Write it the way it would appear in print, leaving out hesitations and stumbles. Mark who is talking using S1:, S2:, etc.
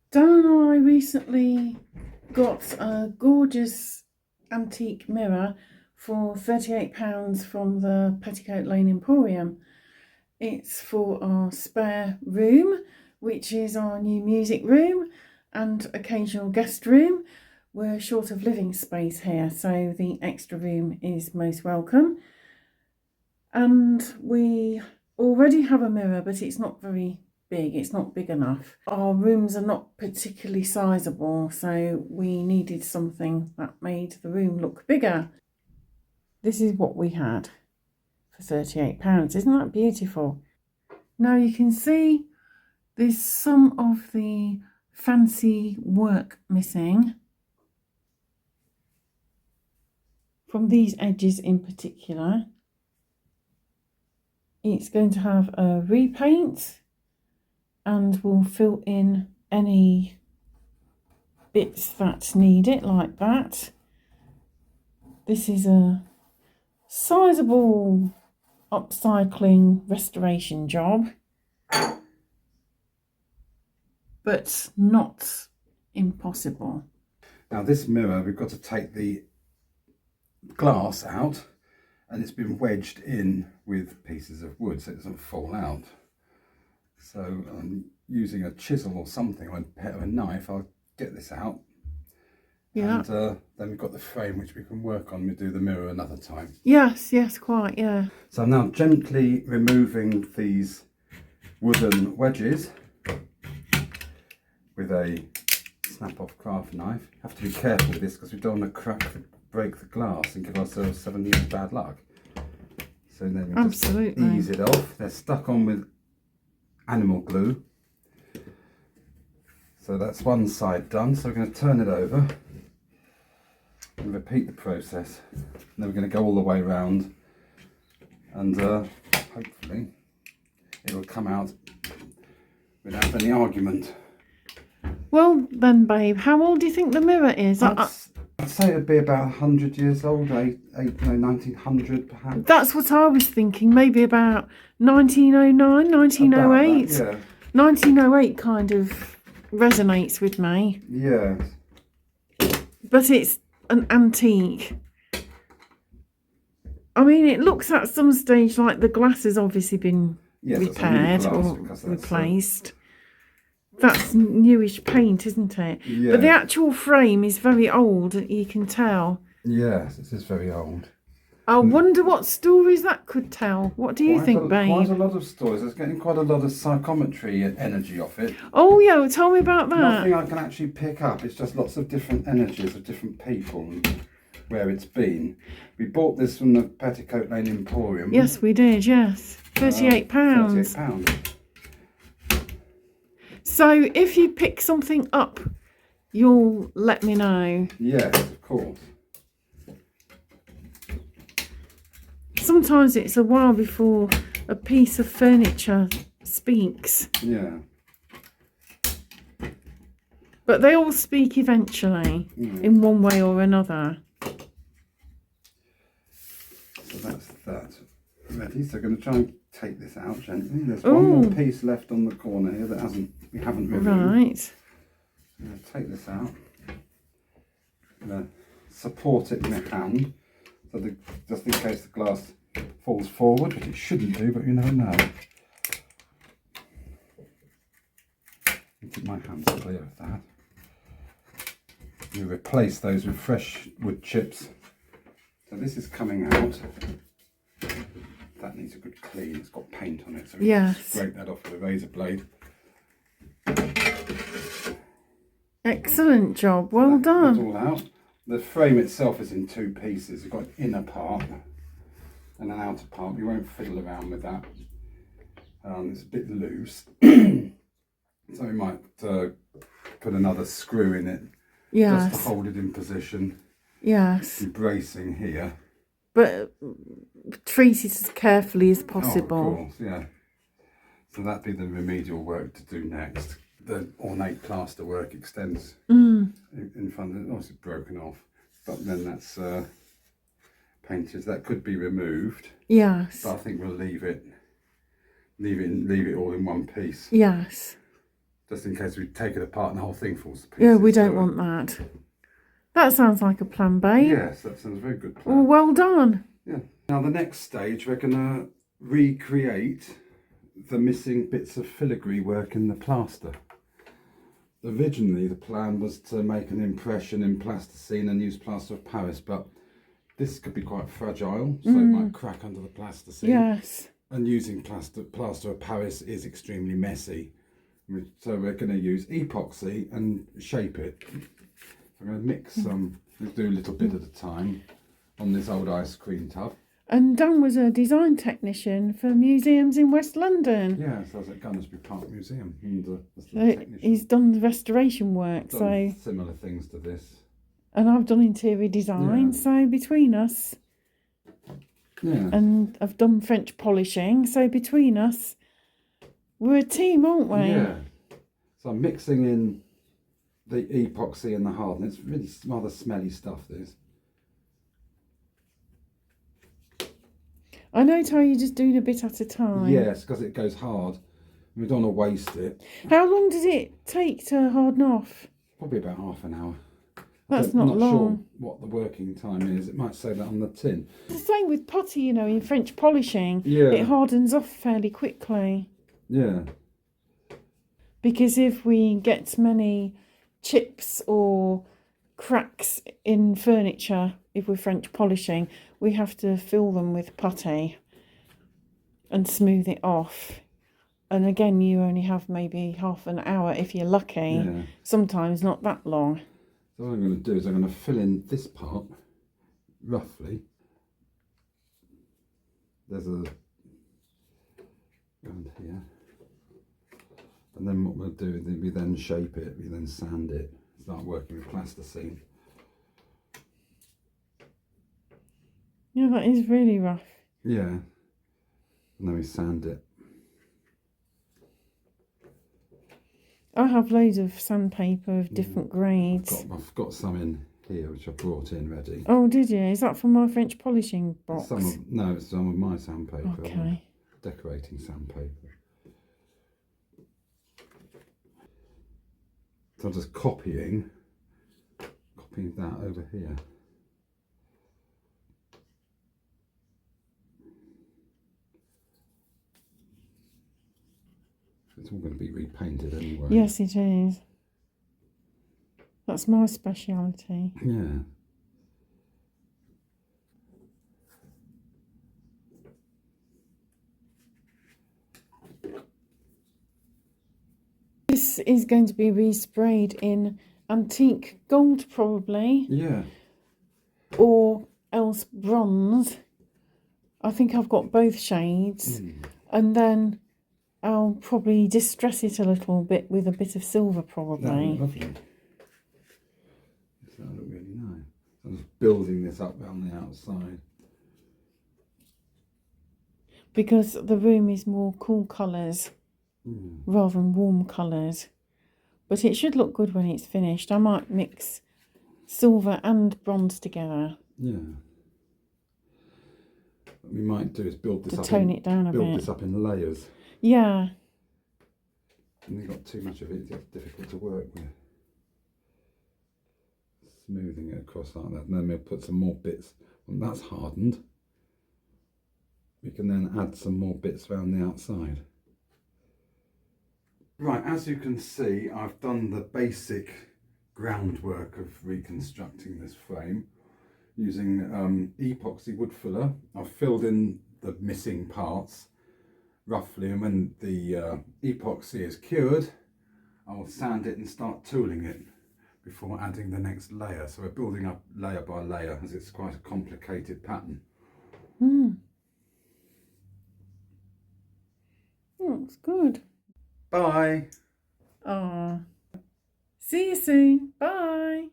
S1: Dan and I recently got a gorgeous antique mirror for £38 from the Petticoat Lane Emporium. It's for our spare room, which is our new music room and occasional guest room. We're short of living space here, so the extra room is most welcome. And we already have a mirror, but it's not very big. It's not big enough. Our rooms are not particularly sizable, so we needed something that made the room look bigger. This is what we had for £38. Isn't that beautiful? Now you can see there's some of the fancy work missing from these edges in particular. It's going to have a repaint and we'll fill in any bits that need it, like that. This is a sizable upcycling restoration job, but not impossible.
S2: Now this mirror, we've got to take the glass out, and it's been wedged in with pieces of wood so it doesn't fall out. So I'm using a chisel or something, or a knife, I'll get this out.
S1: Yeah.
S2: And then we've got the frame which we can work on. We'll do the mirror another time.
S1: Yes, quite, yeah.
S2: So I'm now gently removing these wooden wedges with a snap-off craft knife. You have to be careful with this because we don't want to break the glass and give ourselves 7 years bad luck. So then we just ease it off. They're stuck on with animal glue. So that's one side done. So we're going to turn it over and repeat the process. And then we're going to go all the way around, and hopefully it'll come out without any argument.
S1: Well then, babe, how old do you think the mirror is?
S2: I'd say it'd be about 100 years old, 1900 perhaps.
S1: That's what I was thinking, maybe about 1909, 1908.
S2: That, yeah.
S1: 1908 kind of resonates with me.
S2: Yeah.
S1: But it's an antique. I mean, it looks at some stage like the glass has obviously been repaired or replaced. That's newish paint, isn't it?
S2: Yeah.
S1: But the actual frame is very old, you can tell.
S2: Yes, it is very old.
S1: I wonder what stories that could tell. What do you think, babe?
S2: Quite a lot of stories. There's getting quite a lot of psychometry energy off it.
S1: Oh, yeah, well, tell me about that.
S2: Nothing I can actually pick up. It's just lots of different energies of different people and where it's been. We bought this from the Petticoat Lane Emporium.
S1: Yes, we did, yes. £38.
S2: £38.
S1: So if you pick something up, you'll let me know.
S2: Yes, of course.
S1: Sometimes it's a while before a piece of furniture speaks.
S2: Yeah.
S1: But they all speak eventually, in one way or another.
S2: So that's that. Ready? So I'm going to try and take this out gently. There's one more piece left on the corner here that we haven't removed.
S1: Right.
S2: I'm going to take this out. I'm going to support it in my hand, so just in case the glass falls forward, which it shouldn't do, but you never know. Keep my hands clear of that. You replace those with fresh wood chips. So this is coming out. That needs a good clean. It's got paint on it, so we can scrape that off with a razor blade.
S1: Excellent job. Well done.
S2: That's all out. The frame itself is in two pieces. You've got an inner part and an outer part. We won't fiddle around with that. It's a bit loose. So we might put another screw in it.
S1: Yes.
S2: Just to hold it in position.
S1: Yes.
S2: Bracing here.
S1: But treat it as carefully as possible.
S2: Oh, of course, yeah. So that'd be the remedial work to do next. The ornate plaster work extends in front of it. Oh, it's broken off. But then that's painted. That could be removed.
S1: Yes.
S2: But I think we'll leave it all in one piece.
S1: Yes.
S2: just in case we take it apart and the whole thing falls to pieces.
S1: Yeah, we don't want that. That sounds like a plan, babe.
S2: Yes, that sounds a very good plan.
S1: Oh, well done.
S2: Yeah. Now the next stage, we're going to recreate the missing bits of filigree work in the plaster. Originally, the plan was to make an impression in plasticine and use plaster of Paris, but this could be quite fragile, so it might crack under the plasticine.
S1: Yes.
S2: And using plaster of Paris is extremely messy. So we're going to use epoxy and shape it. I'm going to mix some, we'll do a little bit at a time on this old ice cream tub.
S1: And Dan was a design technician for museums in West London.
S2: Yeah, so I was at Gunnersbury Park Museum. And
S1: He's done the restoration work,
S2: done similar things to this.
S1: And I've done interior design, so between us.
S2: Yeah.
S1: And I've done French polishing, so between us, we're a team, aren't we?
S2: Yeah. So I'm mixing in the epoxy and the hardener. It's really rather smelly stuff, this.
S1: I know how you're just doing a bit at a time.
S2: Yes, because it goes hard. We don't want to waste it.
S1: How long does it take to harden off?
S2: Probably about half an hour.
S1: That's not long.
S2: Not sure what the working time is. It might say that on the tin.
S1: It's the same with putty, you know, in French polishing.
S2: Yeah.
S1: It hardens off fairly quickly.
S2: Yeah.
S1: Because if we get many chips or cracks in furniture, if we're French polishing, we have to fill them with putty and smooth it off. And again, you only have maybe half an hour if you're lucky.
S2: Yeah.
S1: Sometimes not that long.
S2: So what I'm going to do is I'm going to fill in this part, roughly. There's a around here. And then what we'll do is we then shape it, we then sand it, start working with plasticine.
S1: Yeah, that is really rough.
S2: Yeah. And then we sand it.
S1: I have loads of sandpaper of different grades.
S2: I've got some in here which I brought in ready.
S1: Oh, did you? Is that from my French polishing box?
S2: No, it's some of my sandpaper.
S1: Okay.
S2: Decorating sandpaper. So I'm just copying that over here. It's all going to be repainted anyway.
S1: Yes, it is. That's my speciality.
S2: Yeah.
S1: This is going to be resprayed in antique gold, probably.
S2: Yeah.
S1: Or else bronze. I think I've got both shades. And then I'll probably distress it a little bit with a bit of silver, probably.
S2: That'll look lovely. That'll look really nice. I'm just building this up around the outside.
S1: Because the room is more cool colours rather than warm colours. But it should look good when it's finished. I might mix silver and bronze together.
S2: Yeah. What we might do is build this
S1: to
S2: up.
S1: Tone it down a bit.
S2: Build this up in layers.
S1: Yeah.
S2: And you've got too much of it, it's difficult to work with. Smoothing it across like that, and then we'll put some more bits. When that's hardened, we can then add some more bits around the outside. Right, as you can see, I've done the basic groundwork of reconstructing this frame using epoxy wood filler. I've filled in the missing parts roughly, and when the epoxy is cured, I'll sand it and start tooling it before adding the next layer. So we're building up layer by layer as it's quite a complicated pattern.
S1: Looks good.
S2: Bye.
S1: See you soon. Bye.